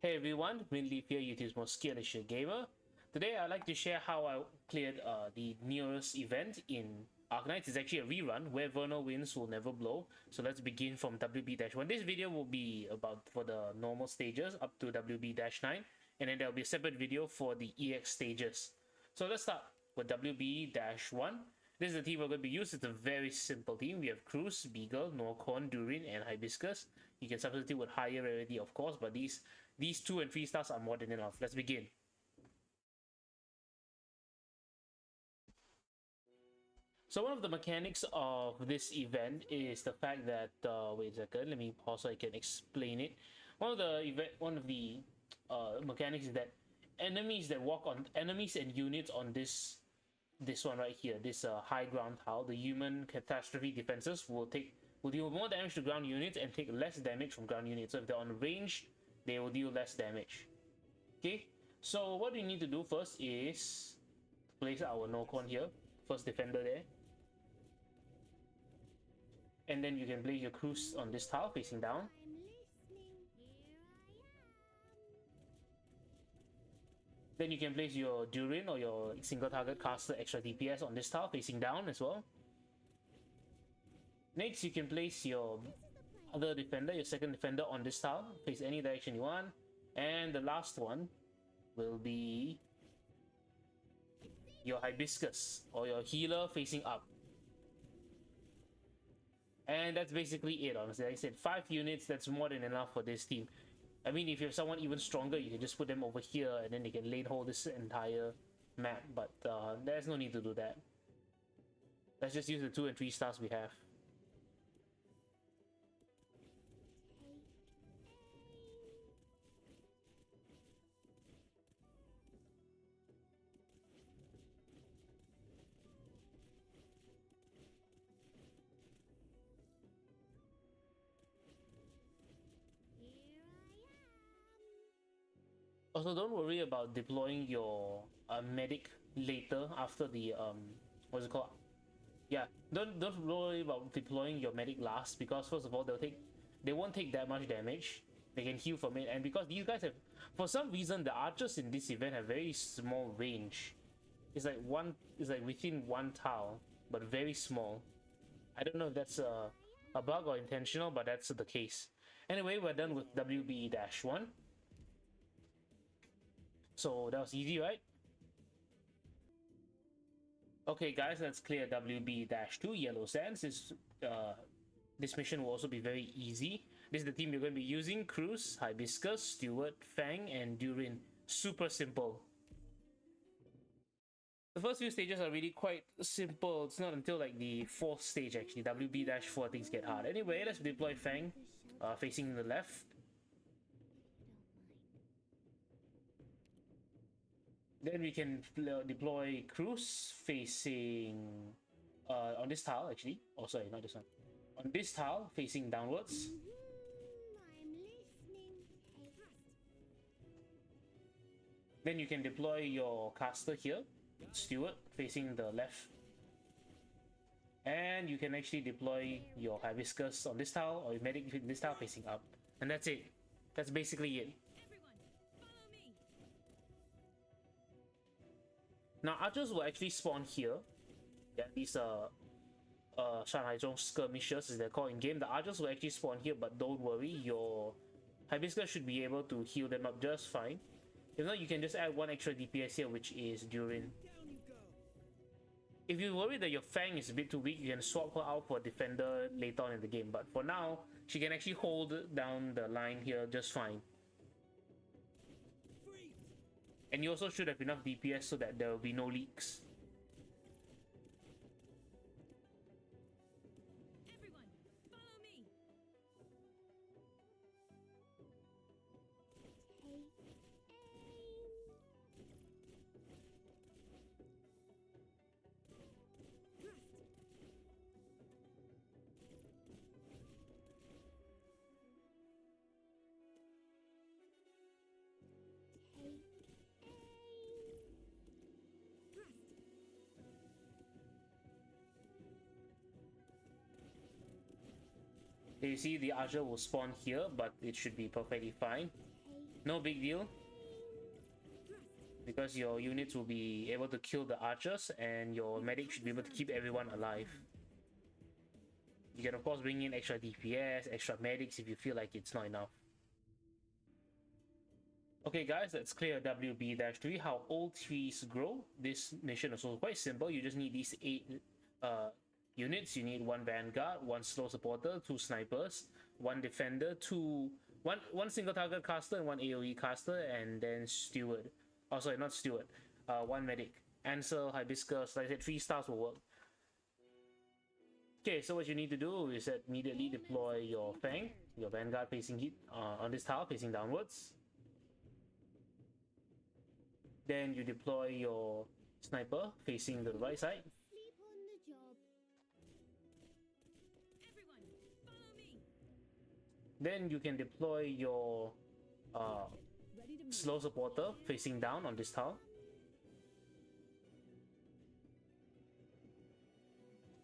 Hey everyone, Winleaf here, YouTube's most skillish gamer. Today I'd like to share how I cleared the nearest event in Arknights. It's actually a rerun, where Vernal winds will never blow. So let's begin from WB-1. This video will be about for the normal stages up to WB-9, and then there'll be a separate video for the EX stages. So let's start with WB-1. This is the team we're going to be used. It's a very simple team. We have Cruz, Beagle, Norcorn, Durin, and Hibiscus. You can substitute with higher rarity, of course, but these 2 and 3 stars are more than enough. Let's begin. So one of the mechanics of this event is the fact that wait a second, let me pause so I can explain it. One of the mechanics is that enemies and units on this one right here, this high ground tile, the human catastrophe defenses will deal more damage to ground units and take less damage from ground units. So if they're on range, they will deal less damage. Okay, so what we need to do first is place our Norcorn here, first defender there, and then you can place your Cruz on this tile facing down. Then you can place your Durin or your single target caster extra DPS on this tile facing down as well. Next, you can place your other defender, your second defender on this tile, face any direction you want. And the last one will be your Hibiscus or your healer facing up. And that's basically it, honestly. Like I said, 5 units, that's more than enough for this team. I mean, if you have someone even stronger, you can just put them over here and then they can lane hold this entire map. But there's no need to do that. Let's just use the 2 and 3 stars we have. Also, don't worry about deploying your medic later after the what's it called? Yeah, don't worry about deploying your medic last, because first of all they won't take that much damage. They can heal from it, and because these guys have, for some reason, the archers in this event have very small range. It's like within one tile, but very small. I don't know if that's a bug or intentional, but that's the case. Anyway, we're done with WB-1. So that was easy, right? Okay, guys, let's clear WB-2 Yellow Sands. This mission will also be very easy. This is the team you're going to be using: Cruz, Hibiscus, Stewart, Fang, and Durin. Super simple. The first few stages are really quite simple. It's not until like the 4th stage, actually, WB-4, things get hard. Anyway, let's deploy Fang facing the left. Then we can deploy Cruz facing on this tile, actually. Oh, sorry, not this one. On this tile, facing downwards. Then you can deploy your caster here, Stewart, facing the left. And you can actually deploy your Hibiscus on this tile, or your medic in this tile facing up. And that's it. That's basically it. Now, archers will actually spawn here. Yeah, these Shanhaizhong skirmishers, as they're called in game. The archers will actually spawn here, but don't worry, your Hibiscus should be able to heal them up just fine. If not, you can just add 1 extra DPS here, which is Durin. If you worry that your Fang is a bit too weak, you can swap her out for a defender later on in the game. But for now, she can actually hold down the line here just fine. And you also should have enough DPS so that there will be no leaks. Everyone, follow me. You see the archer will spawn here, but it should be perfectly fine. No big deal, because your units will be able to kill the archers and your medic should be able to keep everyone alive. You can of course bring in extra DPS, extra medics if you feel like it's not enough. Okay guys, let's clear WB-3. How old trees grow. This mission is also quite simple. You just need these 8 units. You need 1 vanguard, 1 slow supporter, 2 snipers, 1 defender, one single target caster and 1 AoE caster, and then steward. Oh sorry, not steward. 1 medic. Ansel, hibiscus, like I said, 3 stars will work. Okay, so what you need to do is immediately deploy your Fang, your vanguard facing on this tile, facing downwards. Then you deploy your sniper facing the right side. Sleep on the job. Everyone, follow me. Then you can deploy your Ready to move. slow supporter facing down on this tile.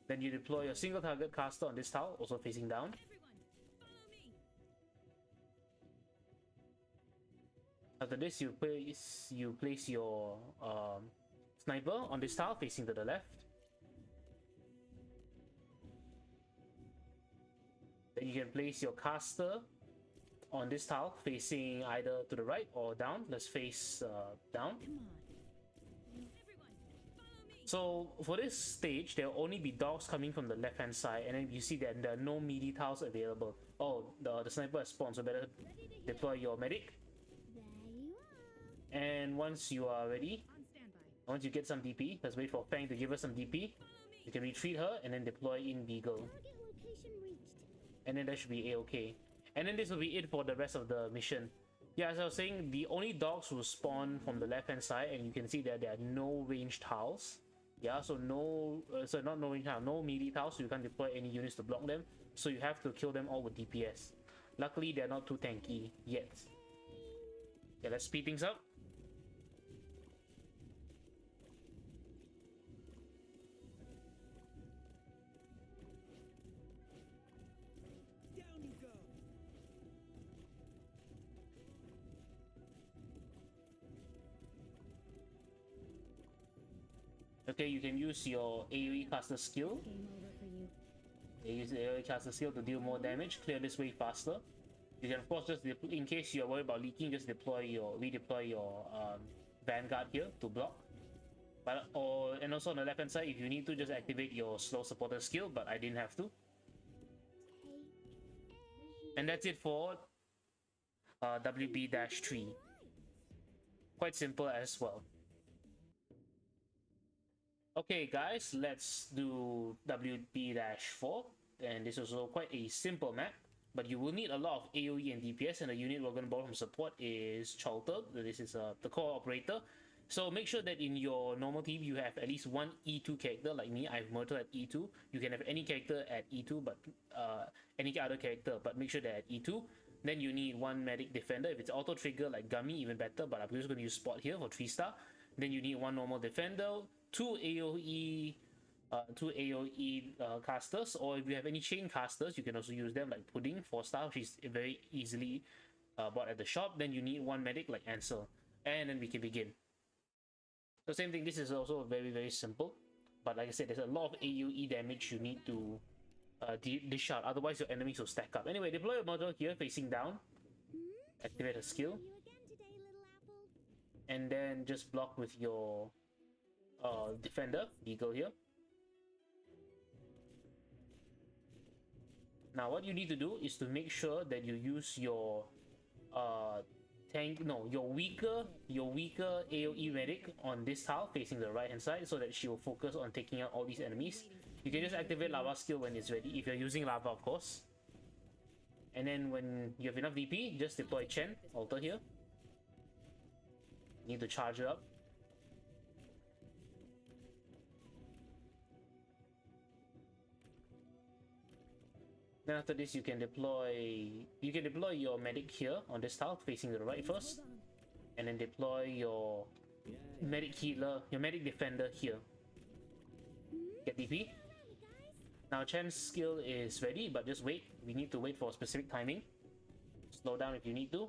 Then you deploy your single target caster on this tile, also facing down. Everyone, follow me. After this, you place your sniper on this tile facing to the left. Then you can place your caster on this tile facing either to the right or down. Let's face down. Come on. Everyone, follow me. So for this stage, there will only be dogs coming from the left hand side, and then you see that there are no melee tiles available. Oh, the sniper has spawned, so better deploy your medic. There you are. And once you are ready, On standby. once you get some DP, let's wait for Fang to give us some DP. Follow me. You can retreat her and then deploy in Beagle. Target location reached. And then that should be a-okay. And then this will be it for the rest of the mission. Yeah, as I was saying, the only dogs will spawn from the left hand side, and you can see that there are no ranged tiles. Yeah, so not no ranged tiles, no melee tiles, so you can't deploy any units to block them. So you have to kill them all with DPS. Luckily, they're not too tanky yet. Yeah, let's speed things up. Down you go. Okay, you can use your AoE caster skill. Game over for you. Use the AoE caster skill to deal more damage, clear this way faster. You can of course just in case you're worried about leaking, just redeploy your vanguard here to block. And also on the left hand side, if you need to, just activate your slow supporter skill, but I didn't have to. And that's it for WB-3. Quite simple as well. Okay guys, let's do WB-4, and this is also quite a simple map, but you will need a lot of AoE and DPS, and the unit we're going to borrow from support is Chalter. This is the core operator. So make sure that in your normal team you have at least 1 E2 character. Like me, I have Myrtle at E2. You can have any character at E2, but any other character, but make sure they're at E2. Then you need 1 medic defender. If it's auto trigger like Gummy, even better, but I'm just going to use Spot here for 3 star. Then you need 1 normal defender, 2 AoE casters, or if you have any chain casters, you can also use them, like Pudding 4 star, which is very easily bought at the shop. Then you need 1 medic like Ansel, and then we can begin. So same thing, this is also very, very simple, but like I said, there's a lot of AoE damage you need to dish out, otherwise your enemies will stack up. Anyway, deploy a model here facing down, activate a skill, You again today, little apple. and then just block with your defender, Beagle here. Now what you need to do is to make sure that you use your your weaker AoE medic on this tile facing the right hand side, so that she will focus on taking out all these enemies. You can just activate lava skill when it's ready, if you're using lava of course. And then when you have enough DP, just deploy Chen, altar here. Need to charge her up. Then after this, you can deploy your medic here on this tile facing to the right first, and then deploy your medic healer, your medic defender here. Get DP. Now Chen's skill is ready, but just wait. We need to wait for a specific timing. Slow down if you need to.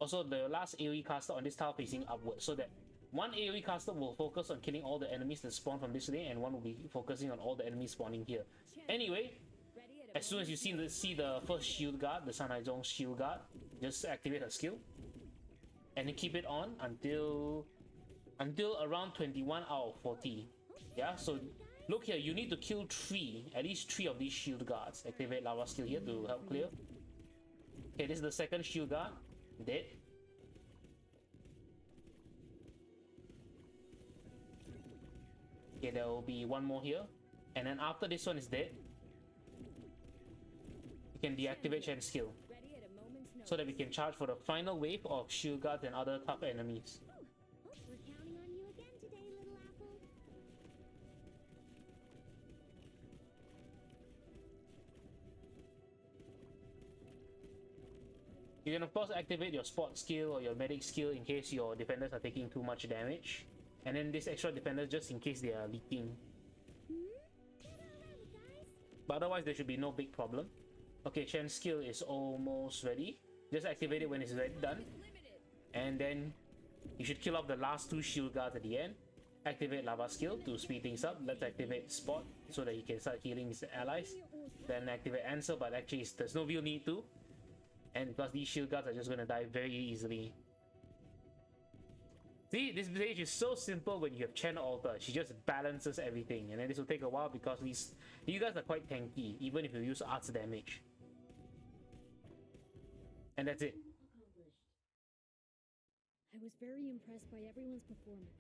Also, the last AoE caster on this tile facing upwards, so that one AoE caster will focus on killing all the enemies that spawn from this lane, and one will be focusing on all the enemies spawning here. Anyway, as soon as you see the first shield guard, the San Haizong shield guard, just activate her skill, and then keep it on until around 21 out of 40. Yeah, so look here, you need to kill at least three of these shield guards. Activate lava skill here to help clear. Okay, this is the second shield guard, dead. Okay, there will be one more here, and then after this one is dead, you can deactivate Chen's skill, so that we can charge for the final wave of shield guards and other tough enemies. We're counting on you again today, little apple. You can of course activate your spot skill or your medic skill in case your defenders are taking too much damage, and then this extra defender just in case they are leaking. But otherwise there should be no big problem. Okay, Chen's skill is almost ready. Just activate it when it's ready, done. And then you should kill off the last two shield guards at the end. Activate lava skill to speed things up. Let's activate spot so that he can start healing his allies. Then activate answer, but actually there's no real need to. And because these shield guards are just gonna die very easily. See, this stage is so simple when you have Chen Alter. She just balances everything, and then this will take a while because these guys are quite tanky, even if you use arts damage. And that's it. I was very impressed by everyone's performance.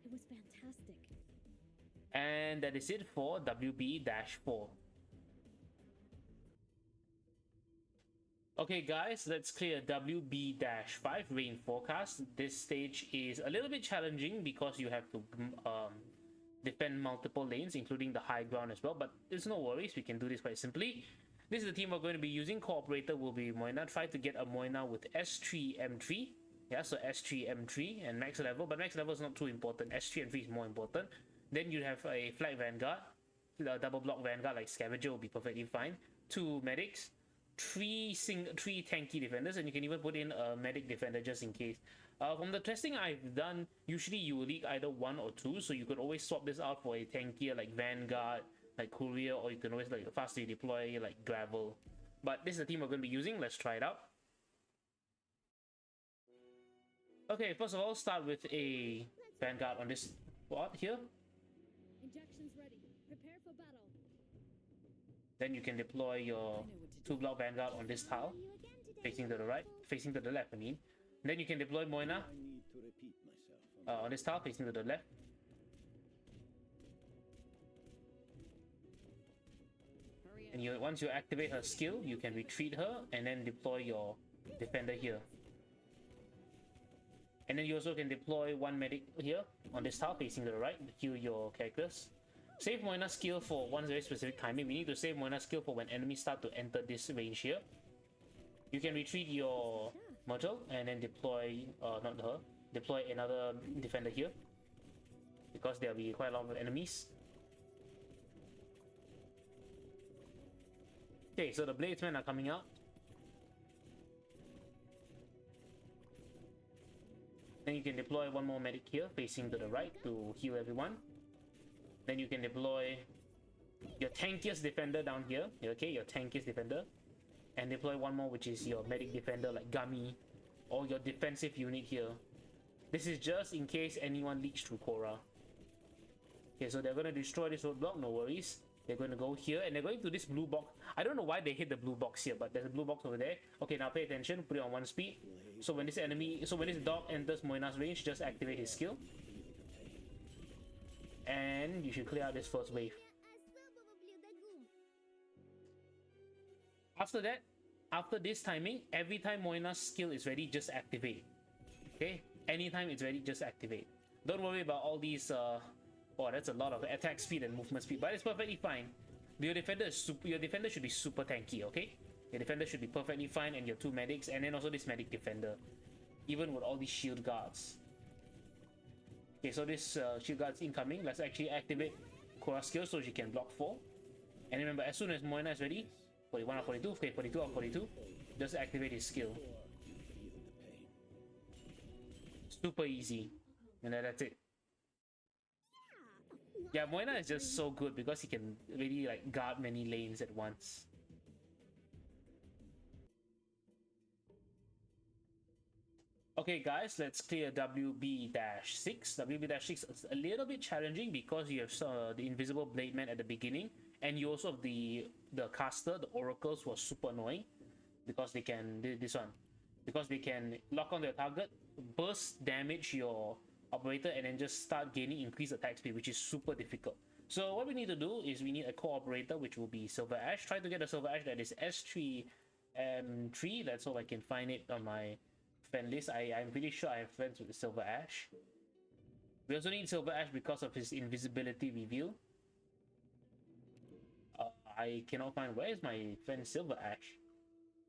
It was fantastic. And that is it for WB-4. Okay guys, let's clear WB-5 rain forecast. This stage is a little bit challenging because you have to defend multiple lanes, including the high ground as well, but there's no worries, we can do this quite simply. This is the team we're going to be using. Co-operator will be Moina. Try to get a Moina with S3 M3. Yeah, so S3 M3 and max level, but max level is not too important. S3 M3 is more important. Then you have a flight vanguard, the double block vanguard like scavenger will be perfectly fine. 2 medics, 3 tanky defenders, and you can even put in a medic defender just in case. From the testing I've done, usually you will leak either 1 or 2, so you could always swap this out for a tankier like vanguard, like courier, or you can always like faster deploy like gravel. But this is the team we're going to be using. Let's try it out. Okay, first of all, start with a vanguard on this spot here. Injections ready. Prepare for battle. Then you can deploy your 2-block vanguard on this tile, facing to the right, facing to the left, I mean. Then you can deploy Moina I need to repeat myself. on this tile, facing to the left. And once you activate her skill, you can retreat her and then deploy your defender here. And then you also can deploy 1 medic here on this tile, facing to the right, to heal your characters. Save Moina's skill for one very specific timing. We need to save Moina's skill for when enemies start to enter this range here. You can retreat your Myrtle and then deploy, not her, deploy another defender here, because there will be quite a lot of enemies. Okay, so the Bladesmen are coming out. Then you can deploy 1 more medic here, facing to the right to heal everyone. Then you can deploy your tankiest defender down here, okay, your tankiest defender. And deploy 1 more, which is your medic defender like Gummy, or your defensive unit here. This is just in case anyone leaks through Korra. Okay, so they're going to destroy this roadblock, no worries. They're going to go here, and they're going to this blue box. I don't know why they hit the blue box here, but there's a blue box over there. Okay, now pay attention, put it on 1 speed. So when this dog enters Moina's range, just activate his skill. And you should clear out this first wave. After that, after this timing, every time Moina's skill is ready, just activate. Okay? Anytime it's ready, just activate. Don't worry about all these, oh, that's a lot of attack speed and movement speed, but it's perfectly fine. Your defender should be super tanky, okay? Your defender should be perfectly fine, and your 2 medics, and then also this medic defender. Even with all these shield guards. Okay, so this shield guard's incoming. Let's actually activate Korra's skill so she can block 4. And remember, as soon as Moina is ready, 41 or 42, okay, 42 or 42, just activate his skill. Super easy. And then that's it. Yeah, Moina is just so good because he can really like guard many lanes at once. Okay guys, let's clear WB-6. WB-6 is a little bit challenging because you have the invisible blade man at the beginning, and you also have the caster, the oracles, who are super annoying because they can because they can lock on their target, burst damage your operator, and then just start gaining increased attack speed, which is super difficult. So what we need to do is we need a core operator, which will be Silver Ash. Try to get a Silver Ash that is S3M3. That's all I can find it on my friend list. I'm pretty sure I have friends with the Silver Ash. We also need Silver Ash because of his invisibility reveal. I cannot find, where is my friend Silver Ash?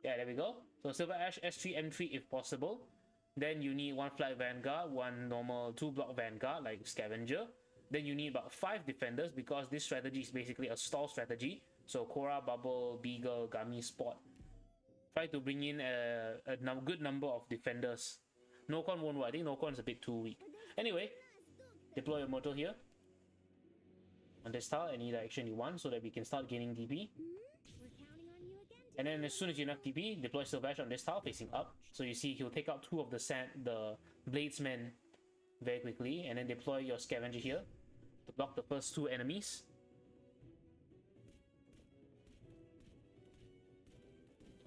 Yeah, there we go. So Silver Ash S3M3 if possible. Then you need 1 Flight Vanguard, 1 normal 2 block Vanguard like Scavenger. Then you need about 5 defenders because this strategy is basically a stall strategy. So Korra, Bubble, Beagle, Gummy, Spot. Try to bring in a good number of defenders. Nokon won't work. I think Nokon is a bit too weak. Anyway, deploy a mortal here. On this tile, any direction you want so that we can start gaining DP. And then as soon as you have TP, deploy Sylvash on this tile facing up. So you see he'll take out 2 of the Bladesmen very quickly, and then deploy your Scavenger here to block the first 2 enemies.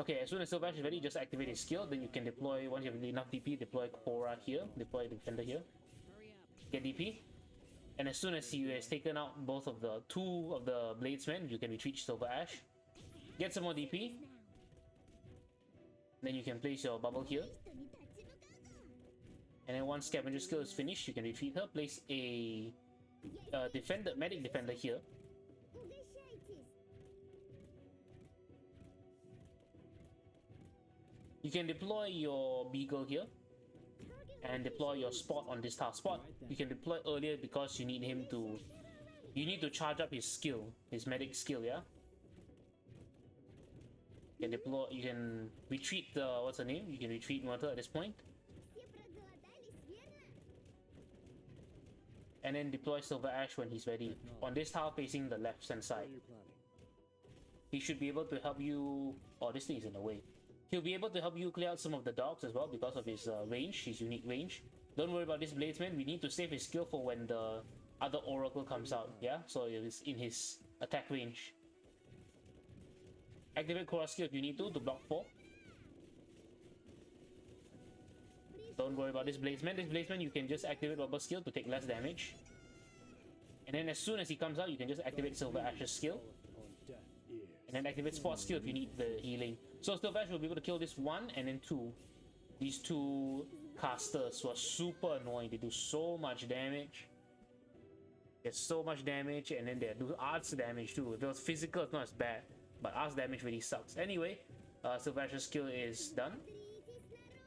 Okay, as soon as Sylvash is ready, just activate his skill. Then you can deploy, once you have enough DP, deploy Korra here, deploy the Defender here. Get DP. And as soon as he has taken out both of the 2 of the Bladesmen, you can retreat Silver Ash. Get some more DP. Then you can place your bubble here. And then once Scavenger skill is finished, you can retreat her. Place a medic defender here. You can deploy your Beagle here. And deploy your Spot on this tile. Spot you can deploy earlier because you need him to... You need to charge up his skill. His medic skill, yeah? You can deploy... You can retreat the... What's her name? You can retreat Myrtle at this point. And then deploy Silver Ash when he's ready. On this tile facing the left hand side. He should be able to help you... Oh, this thing is in the way. He'll be able to help you clear out some of the dogs as well because of his range, his unique range. Don't worry about this Bladesman. We need to save his skill for when the other Oracle comes out, yeah? So it's in his attack range. Activate Korra skill if you need to block 4. Don't worry about this Bladesman. This Bladesman you can just activate Rubber skill to take less damage. And then as soon as he comes out, you can just activate Silver Ash's skill. And then activate Spot skill if you need the healing. So Silver Ash will be able to kill this 1 and then 2. These 2 casters who are super annoying. They do so much damage. There's so much damage, and then they do arts damage too. If it was physical, it's not as bad. But arts damage really sucks. Anyway, Silver Ash's skill is done.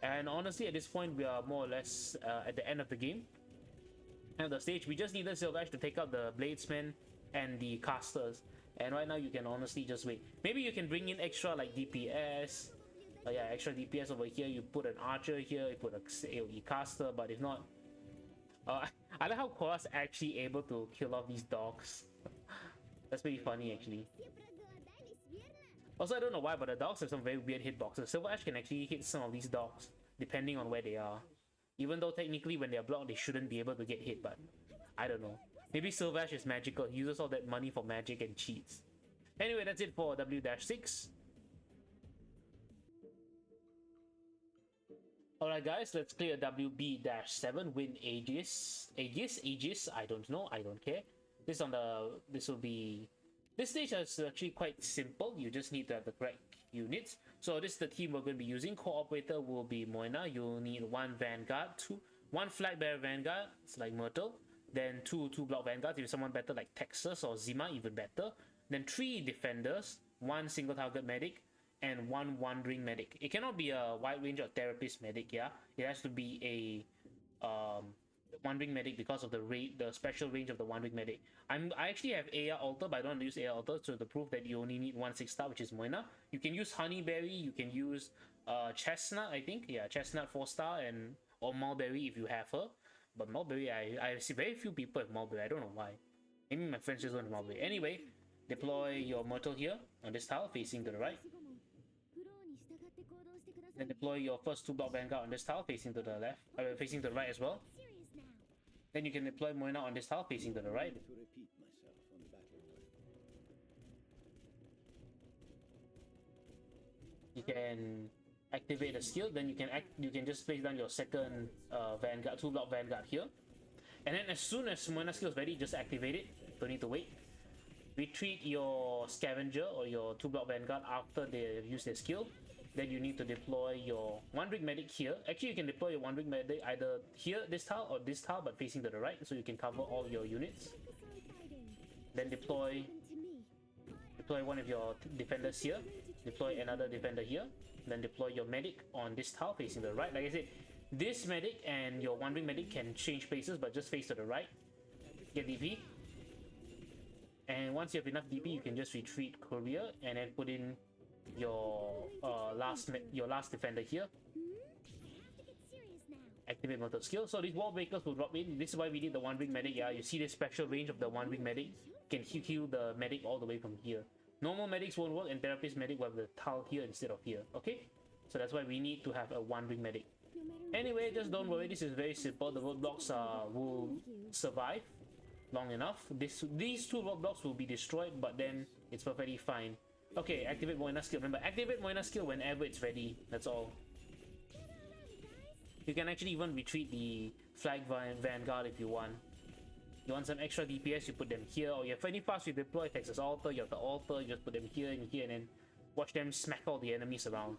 And honestly, at this point, we are more or less at the end of the game. End of the stage. We just needed Silver Ash to take out the Bladesmen and the casters. And right now you can honestly just wait. Maybe you can bring in extra like DPS. Yeah, extra DPS over here. You put an archer here, you put a AoE caster, but if not... I like how Korra's actually able to kill off these dogs. That's pretty funny actually. Also, I don't know why, but the dogs have some very weird hitboxes. Silver Ash can actually hit some of these dogs, depending on where they are. Even though technically when they are blocked, they shouldn't be able to get hit, but I don't know. Maybe Silver Ash is magical. He uses all that money for magic and cheats. Anyway, that's it for W-6. Alright guys, let's clear WB-7, win Aegis. Aegis? I don't know, I don't care. This stage is actually quite simple. You just need to have the correct units. So this is the team we're going to be using. Cooperator will be Moina. You'll need 1 Vanguard, 1 Flight Bearer Vanguard, it's like Myrtle. Then 2 block Vanguards, if someone better like Texas or Zima, even better. Then 3 Defenders, 1 single target medic, and 1 Wandering medic. It cannot be a wide range or therapist medic, yeah? It has to be a Wandering medic because of the special range of the Wandering medic. I actually have AR Alter, but I don't want to use AR Alter, so to prove that you only need 1 6-star, which is Moina. You can use Honeyberry, you can use Chestnut, I think. Yeah, Chestnut 4-star, and or Mulberry if you have her. But Mulberry, I see very few people have Mulberry. I don't know why. Maybe my friends just don't have Mulberry. Anyway, deploy your Myrtle here on this tile facing to the right. Then deploy your first 2-block Vanguard on this tile facing to the left, facing to the right as well. Then you can deploy Moina on this tile facing to the right. To repeat myself on the battlefield. You can activate the skill. Then you can just place down your second Vanguard, 2-block Vanguard here. And then as soon as Moina skill is ready, just activate it. Don't need to wait. Retreat your Scavenger or your 2-block Vanguard after they use their skill. Then you need to deploy your 1-rig medic here. Actually, you can deploy your 1-rig medic either here, this tile, or this tile, but facing to the right, so you can cover all your units. Then deploy one of your defenders here. Deploy another defender here. Then deploy your medic on this tile facing to the right. Like I said, this medic and your 1-rig medic can change places, but just face to the right. Get DP. And once you have enough DP, you can just retreat courier and then put in your last defender here. Activate motor skill. So these wall breakers will drop in. This is why we need the 1-rig medic. Yeah, you see the special range of the 1-rig medic can heal the medic all the way from here. Normal medics won't work, and therapist medic will have the tile here instead of here. Okay, so that's why we need to have a 1-rig medic. Anyway, just don't worry. This is very simple. The roadblocks will survive long enough. These 2 roadblocks will be destroyed, but then it's perfectly fine. Okay, activate Moina skill. Remember, activate Moina skill whenever it's ready. That's all. You can actually even retreat the Flag Vanguard if you want. You want some extra DPS, you put them here. Or you have any fast, you deploy Texas Altar. You have the altar, you just put them here and here, and then watch them smack all the enemies around.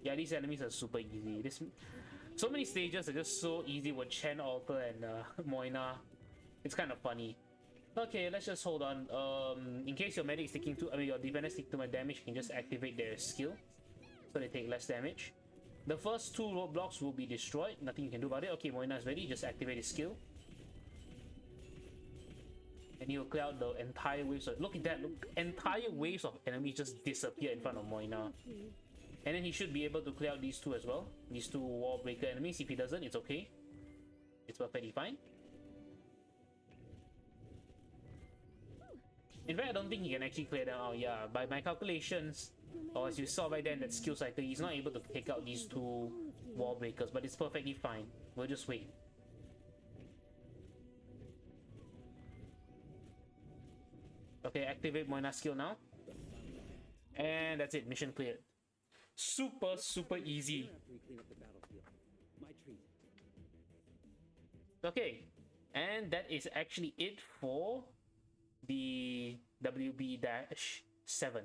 Yeah, these enemies are super easy. So many stages are just so easy with Chen Altar and Moina. It's kind of funny. Okay, let's just hold on. In case your medic is taking your defenders take too much damage, you can just activate their skill, so they take less damage. The first 2 roadblocks will be destroyed. Nothing you can do about it. Okay, Moina is ready. Just activate his skill, and he'll clear out the entire waves. Look at that! Look, entire waves of enemies just disappear in front of Moina. And then he should be able to clear out these 2 as well. These 2 wall breaker enemies. If he doesn't, it's okay. It's perfectly fine. In fact, I don't think he can actually clear them out. Yeah, by my calculations, or as you saw by then, that skill cycle, he's not able to take out these 2 wall breakers, but it's perfectly fine. We'll just wait. Okay, activate Moina skill now. And that's it, mission cleared. Super easy. Okay, and that is actually it for the WB-7.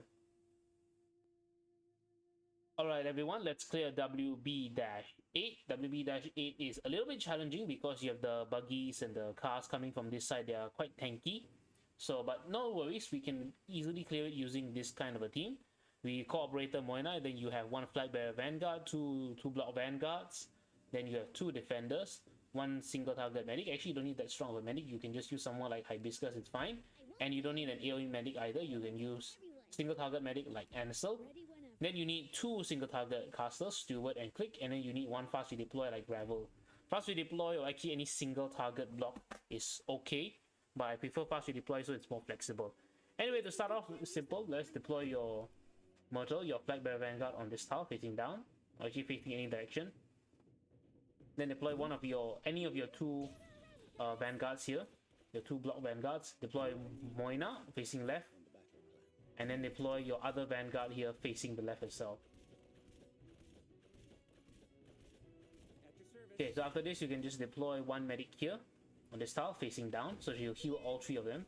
Alright everyone, let's clear WB-8. WB-8 is a little bit challenging because you have the buggies and the cars coming from this side. They are quite tanky. So, but no worries, we can easily clear it using this kind of a team. We cooperator Moina, then you have 1 flag bearer Vanguard, 2 block Vanguards, then you have 2 defenders, 1 single target medic. Actually, you don't need that strong of a medic. You can just use someone like Hibiscus, it's fine. And you don't need an AoE medic either. You can use single target medic like Ansel. Then you need 2 single target casters, Steward and Click, and then you need 1 fast redeploy like Gravel. Fast redeploy or actually any single target block is okay, but I prefer fast redeploy so it's more flexible. Anyway, to start off simple, let's deploy your Myrtle, your flag bearer Vanguard on this tile facing down, or actually facing any direction. Then deploy any of your 2 Vanguards here, your 2 block Vanguards. Deploy Moina facing left, and then deploy your other Vanguard here facing the left itself. Okay, so after this you can just deploy 1 medic here on this tile facing down, so you'll heal all 3 of them.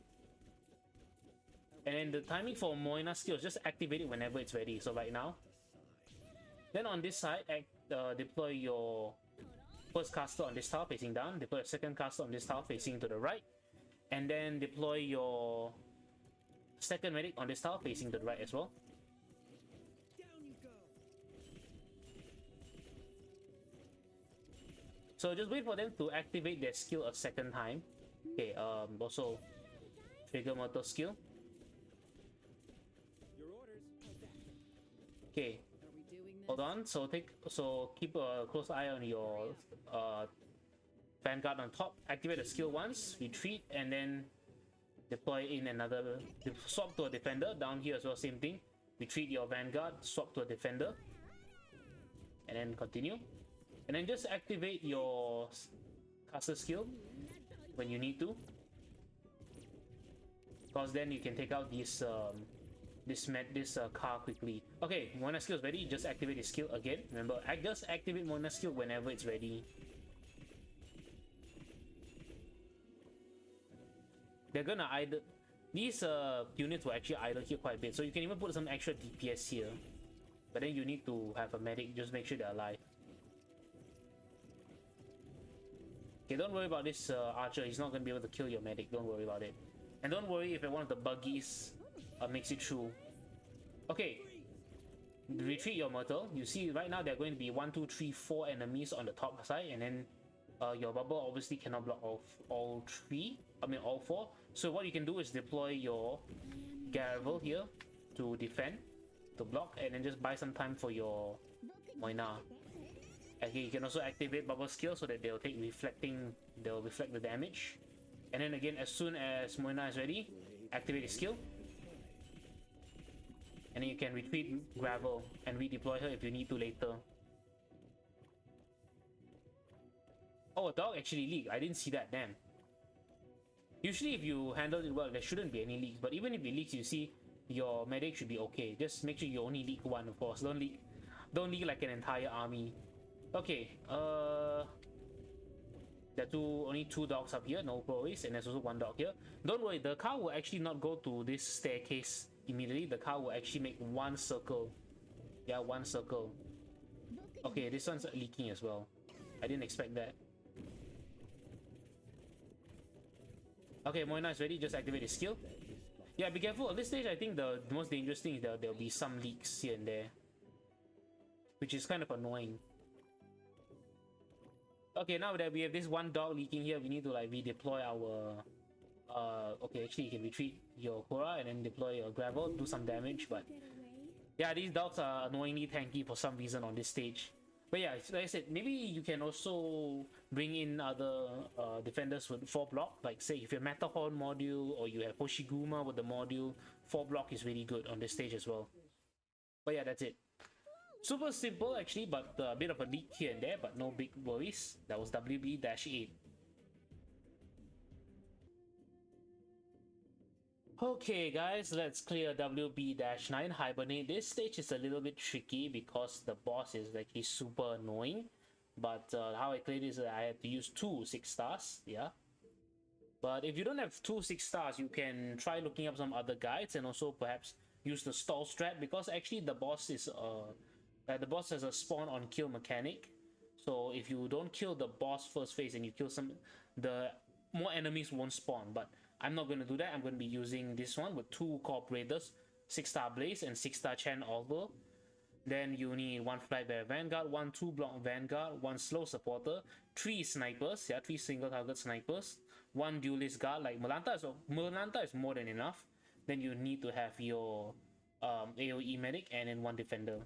And then the timing for Moina skill is just activate it whenever it's ready, so right now. Then on this side, deploy your first caster on this tile facing down, deploy a second caster on this tile facing to the right, and then deploy your second medic on this tile facing to the right as well. So just wait for them to activate their skill a second time. Okay, also trigger motor skill. Okay, hold on. So keep a close eye on your Vanguard on top. Activate the skill once, retreat, and then deploy in another. Swap to a defender. Down here as well, same thing. Retreat your Vanguard, swap to a defender, and then continue. And then just activate your caster skill when you need to, because then you can take out this car quickly. Okay, Mona skill is ready. Just activate the skill again. Remember, just activate Mona skill whenever it's ready. They're gonna either these units will actually idle here quite a bit, so you can even put some extra DPS here. But then you need to have a medic. Just make sure they're alive. Okay, don't worry about this archer. He's not gonna be able to kill your medic. Don't worry about it. And don't worry if one of the buggies makes it through. Okay, retreat your mortal. You see right now there are going to be 1, 2, 3, 4 enemies on the top side, and then your bubble obviously cannot block all 4. So what you can do is deploy your Gavel here to defend, to block, and then just buy some time for your Moina. Okay, you can also activate bubble skill so that they'll reflect the damage. And then again, as soon as Moina is ready, activate the skill. And then you can retreat Gravel and redeploy her if you need to later. Oh, a dog actually leaked. I didn't see that, damn. Usually if you handle it well, there shouldn't be any leaks. But even if it leaks, you see, your medic should be okay. Just make sure you only leak one, of course. Don't leak like an entire army. Okay, there are only 2 dogs up here, no worries, and there's also 1 dog here. Don't worry, the car will actually not go to this staircase immediately. The car will actually make 1 circle. Yeah, 1 circle. Okay, this one's leaking as well. I didn't expect that. Okay, Moina is ready. Just activate the skill. Yeah, be careful. At this stage, I think the most dangerous thing is that there'll be some leaks here and there, which is kind of annoying. Okay, now that we have this 1 dog leaking here, we need to like redeploy our okay, actually you can retreat your Korra and then deploy your Gravel, do some damage. But yeah, these dogs are annoyingly tanky for some reason on this stage. But yeah, like I said, maybe you can also bring in other defenders with 4 block. Like say if you have Matterhorn module or you have Hoshiguma with the module, 4 block is really good on this stage as well. But yeah, that's it. Super simple actually, but a bit of a leak here and there, but no big worries. That was WB-8. Okay guys, let's clear WB-9 Hibernate. This stage is a little bit tricky because the boss is like he's super annoying. But how I cleared is that I had to use 2 6 stars, yeah. But if you don't have 2 6 stars, you can try looking up some other guides and also perhaps use the stall strat, because actually the boss is the boss has a spawn on kill mechanic. So if you don't kill the boss first phase and you kill the more enemies won't spawn. But I'm not going to do that. I'm going to be using this one with 2 cooperators, 6-star Blaze and 6-star Chen Oliver. Then you need 1 Flightbearer Vanguard, 1 2-block Vanguard, 1 slow supporter, 3 snipers, yeah, 3 single target snipers, 1 duelist guard. Like Malanta is more than enough. Then you need to have your AoE medic and then 1 defender.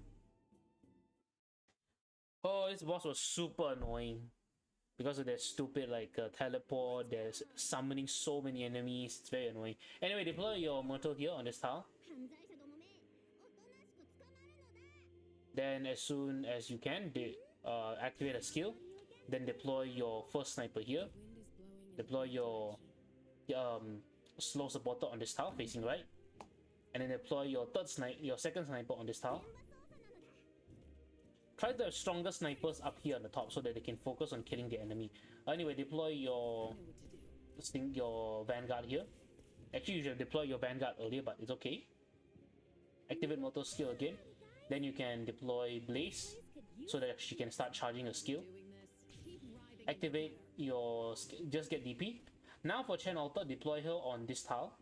Oh, this boss was super annoying because of their stupid like teleport. There's summoning so many enemies. It's very annoying. Anyway, deploy your mortal here on this tile. Then as soon as you can, activate a skill. Then deploy your first sniper here. Deploy your slow supporter on this tile facing right. And then deploy your second sniper on this tile. Try the stronger snipers up here on the top so that they can focus on killing the enemy. Anyway, deploy your Vanguard here. Actually, you should deploy your Vanguard earlier, but it's okay. Activate motor skill again. Then you can deploy Blaze so that she can start charging a skill. Activate your... just get DP. Now for Chen Alter, deploy her on this tile.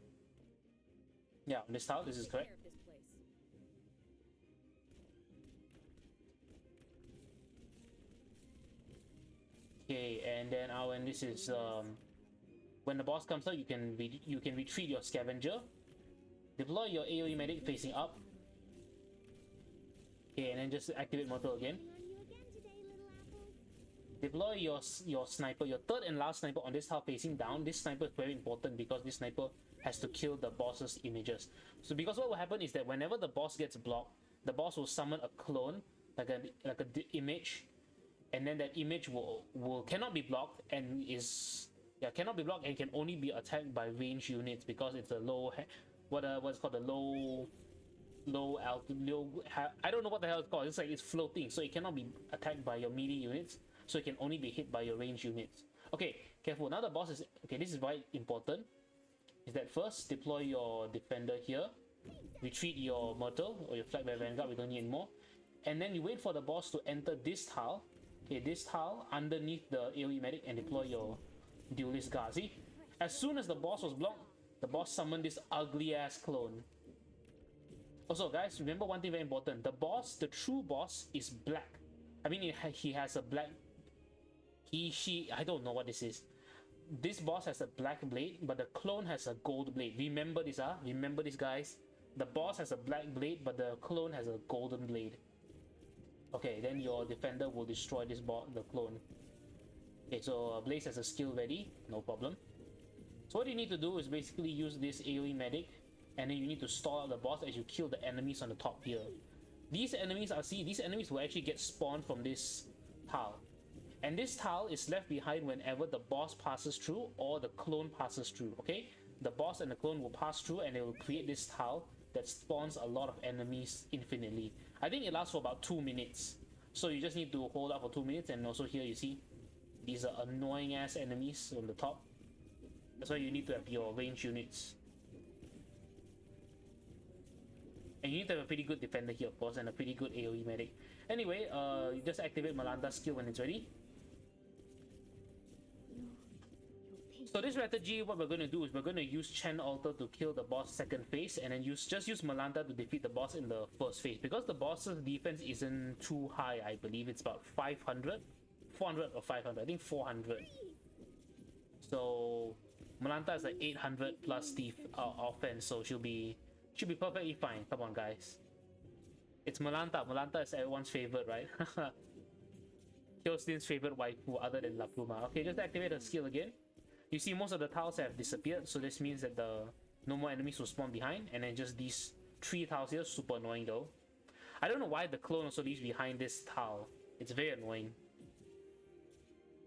Yeah, on this tile, this is correct. Okay, and then when this is when the boss comes out, you can retreat your scavenger. Deploy your AoE medic facing up. Okay, and then just activate mortal again. On you again today, little apple. Deploy your sniper, your third and last sniper on this tile facing down. This sniper is very important because this sniper has to kill the boss's images. So because what will happen is that whenever the boss gets blocked, the boss will summon a clone, like a image, and then that image will cannot be blocked and cannot be blocked and can only be attacked by range units because it's a low what's called a low altitude. I don't know what the hell it's called. It's like it's floating, so it cannot be attacked by your melee units. So it can only be hit by your range units. Okay, careful. Now the boss is okay. This is why important. Is that first deploy your defender here, retreat your myrtle or your flag by vanguard. We don't need anymore. And then you wait for the boss to enter this tile. Okay, this tile underneath the AoE medic and deploy your duelist guard. See, as soon as the boss was blocked, the boss summoned this ugly ass clone. Also, guys, remember one thing very important. The boss, the true boss, is black. I mean, he has a black. She. I don't know what this is. This boss has a black blade, but the clone has a gold blade. Remember this, Remember this, guys. The boss has a black blade, but the clone has a golden blade. Okay, then your defender will destroy this the clone. Okay, so Blaze has a skill ready, no problem. So what you need to do is basically use this AoE medic, and then you need to stall out the boss as you kill the enemies on the top here. These enemies these enemies will actually get spawned from this tile. And this tile is left behind whenever the boss passes through or the clone passes through, okay? The boss and the clone will pass through and it will create this tile that spawns a lot of enemies infinitely. I think it lasts for about 2 minutes. So you just need to hold up for 2 minutes, and also here you see these are annoying ass enemies on the top. That's why you need to have your range units. And you need to have a pretty good defender here, of course, and a pretty good AoE medic. Anyway, you just activate Melanta's skill when it's ready. So this strategy, what we're going to do is we're going to use Chen Altar to kill the boss second phase, and then just use Melanta to defeat the boss in the first phase. Because the boss's defense isn't too high, I believe it's about 500, 400 or 500. I think 400. So Melanta is like 800 plus offense, so she'll be perfectly fine. Come on, guys. It's Melanta. Melanta is everyone's favorite, right? Kyostin's favorite waifu other than La Pluma. Okay, just activate her skill again. You see most of the tiles have disappeared, so this means that no more enemies will spawn behind, and then just these 3 tiles here, super annoying though. I don't know why the clone also leaves behind this tile. It's very annoying.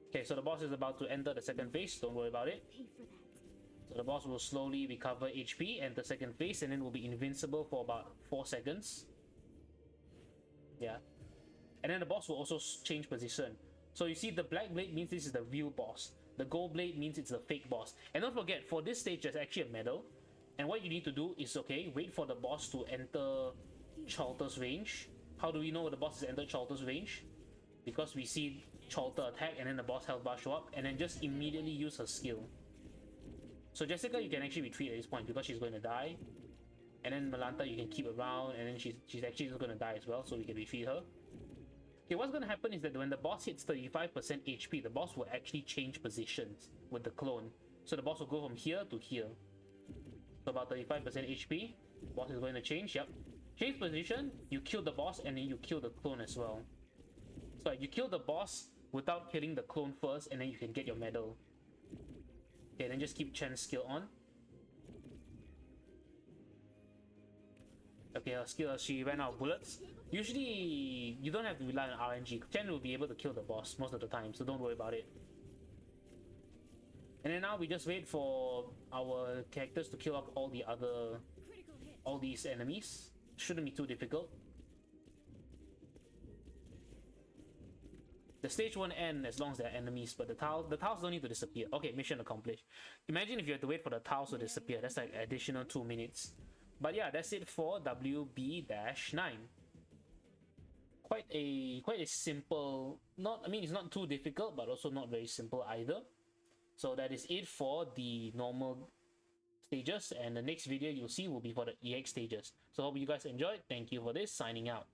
Okay, so the boss is about to enter the second phase, don't worry about it. Pay for that. So the boss will slowly recover HP, enter second phase, and then will be invincible for about 4 seconds. Yeah. And then the boss will also change position. So you see the black blade means this is the real boss. The gold blade means it's the fake boss. And don't forget, for this stage there's actually a medal. And what you need to do is, okay, wait for the boss to enter Chalter's range. How do we know the boss has entered Chalter's range? Because we see Chalter attack and then the boss health bar show up, and then just immediately use her skill. So Jessica, you can actually retreat at this point because she's going to die. And then Melanta you can keep around, and then she's actually just going to die as well, so we can retreat her. Okay, what's going to happen is that when the boss hits 35% HP, the boss will actually change positions with the clone. So the boss will go from here to here. So about 35% HP, boss is going to change, yep. Change position, you kill the boss, and then you kill the clone as well. So you kill the boss without killing the clone first, and then you can get your medal. Okay, then just keep Chen's skill on. Okay, her skill, she ran out of bullets. Usually, you don't have to rely on RNG. Chen will be able to kill the boss most of the time, so don't worry about it. And then now we just wait for our characters to kill off all these enemies. Shouldn't be too difficult. The stage won't end as long as there are enemies, but the tiles don't need to disappear. Okay, mission accomplished. Imagine if you had to wait for the tiles to disappear. That's like additional 2 minutes. But yeah, that's it for WB-9. Quite a simple, it's not too difficult, but also not very simple either. So that is it for the normal stages, and the next video you'll see will be for the EX stages. So hope you guys enjoyed. Thank you for this, signing out.